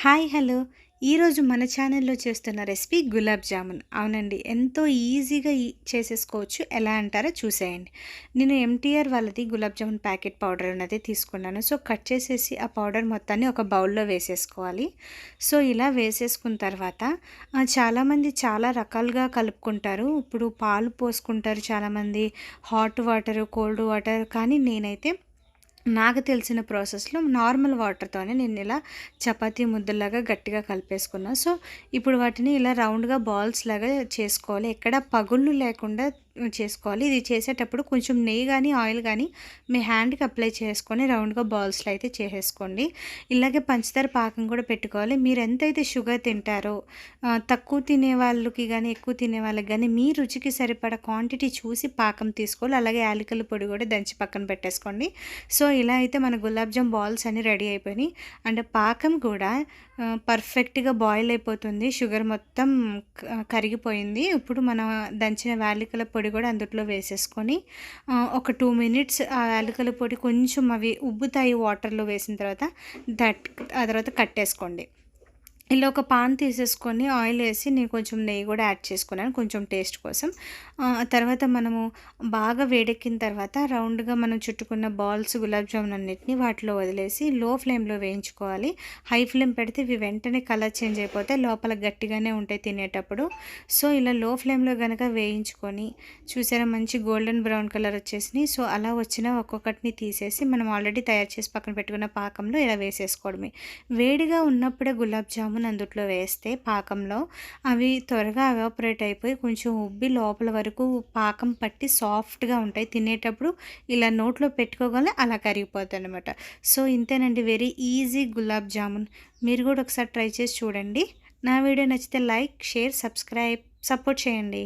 Hi hello ఈరోజు మన ఛానల్లో చేస్తున్న రెసిపీ గులాబ్ జామున్. అవునండి, ఎంతో ఈజీగా చేసేసుకోవచ్చు. ఎలా అంటారో చూసేయండి. నేను ఎంటీఆర్ వాళ్ళది గులాబ్ జామున్ ప్యాకెట్ పౌడర్ అనేది తీసుకున్నాను. సో కట్ చేసేసి ఆ పౌడర్ మొత్తాన్ని ఒక బౌల్లో వేసేసుకోవాలి. సో ఇలా వేసేసుకున్న తర్వాత చాలామంది చాలా రకాలుగా కలుపుకుంటారు. ఇప్పుడు పాలు పోసుకుంటారు చాలామంది, హాట్ వాటర్, కోల్డ్ వాటర్. కానీ నేనైతే నాకు తెలిసిన ప్రాసెస్‌లో నార్మల్ వాటర్‌తోనే నేను ఇలా చపాతీ ముద్దలాగా గట్టిగా కలిపేసుకున్నా. సో, ఇప్పుడు వాటిని ఇలా రౌండ్‌గా బాల్స్ లాగా చేసుకోవాలి. ఎక్కడ పగుళ్ళు లేకుండా చేసుకోవాలి. ఇది చేసేటప్పుడు కొంచెం నెయ్యి గానీ, ఆయిల్ గానీ మీ హ్యాండ్‌కి అప్లై చేసుకొని రౌండ్‌గా బాల్స్‌లో అయితే చేసేసుకోండి. ఇలాగే పంచదార పాకం కూడా పెట్టుకోవాలి. మీరు ఎంతైతే షుగర్ తింటారో తక్కువ తినే వాళ్ళకి గానీ, ఎక్కువ తినే వాళ్ళకి గానీ మీ రుచికి సరిపడా క్వాంటిటీ చూసి పాకం తీసుకోవాలి. అలాగే యాలకుల పొడి కూడా దంచి పక్కన పెట్టేసుకోండి. సో, ఇలా అయితే మన గులాబ్ జామ్ బాల్స్ అన్నీ రెడీ అయిపోయినాయి. అండ్ పాకం కూడా పర్ఫెక్ట్‌గా బాయిల్ అయిపోతుంది. షుగర్ మొత్తం కరిగిపోయింది. ఇప్పుడు మనం దంచిన యాలకుల పొడి కూడా అందుట్లో వేసేసుకొని ఒక 2 మినిట్స్ ఆ యాలకుల పొడి కొంచెం అవి ఉబ్బుతాయి వాటర్‌లో వేసిన తర్వాత. ఆ తర్వాత కట్టేసుకోండి. ఇలా ఒక పాన్ తీసేసుకొని ఆయిల్ వేసి నేను కొంచెం నెయ్యి కూడా యాడ్ చేసుకున్నాను కొంచెం టేస్ట్ కోసం. తర్వాత మనము బాగా వేడెక్కిన తర్వాత రౌండ్‌గా మనం చుట్టుకున్న బాల్స్ గులాబ్ జామున్ అన్నిటిని వాటిలో వదిలేసి లో ఫ్లేమ్‌లో వేయించుకోవాలి. హై ఫ్లేమ్ పెడితే ఇవి వెంటనే కలర్ చేంజ్ అయిపోతాయి. లోపల గట్టిగానే ఉంటాయి తినేటప్పుడు. సో, ఇలా లో ఫ్లేమ్‌లో గనక వేయించుకొని చూసారా మంచి గోల్డెన్ బ్రౌన్ కలర్ వచ్చేసినాయి. సో, అలా వచ్చిన ఒక్కొక్కటిని తీసేసి మనం ఆల్రెడీ తయారు చేసి పక్కన పెట్టుకున్న పాకంలో ఇలా వేసేసుకోవడమే. వేడిగా ఉన్నప్పుడే గులాబ్ జామున్ అందుట్లో వేస్తే పాకంలో అవి త్వరగా ఎవాపరేట్ అయిపోయి కొంచెం ఉబ్బి లోపల వరకు పాకం పట్టి సాఫ్ట్గా ఉంటాయి. తినేటప్పుడు ఇలా నోట్లో పెట్టుకోగానే అలా కరిగిపోతాయి అనమాట. సో ఇంతేనండి, వెరీ ఈజీ గులాబ్ జామున్. మీరు కూడా ఒకసారి ట్రై చేసి చూడండి. నా వీడియో నచ్చితే లైక్, షేర్, సబ్స్క్రైబ్, సపోర్ట్ చేయండి.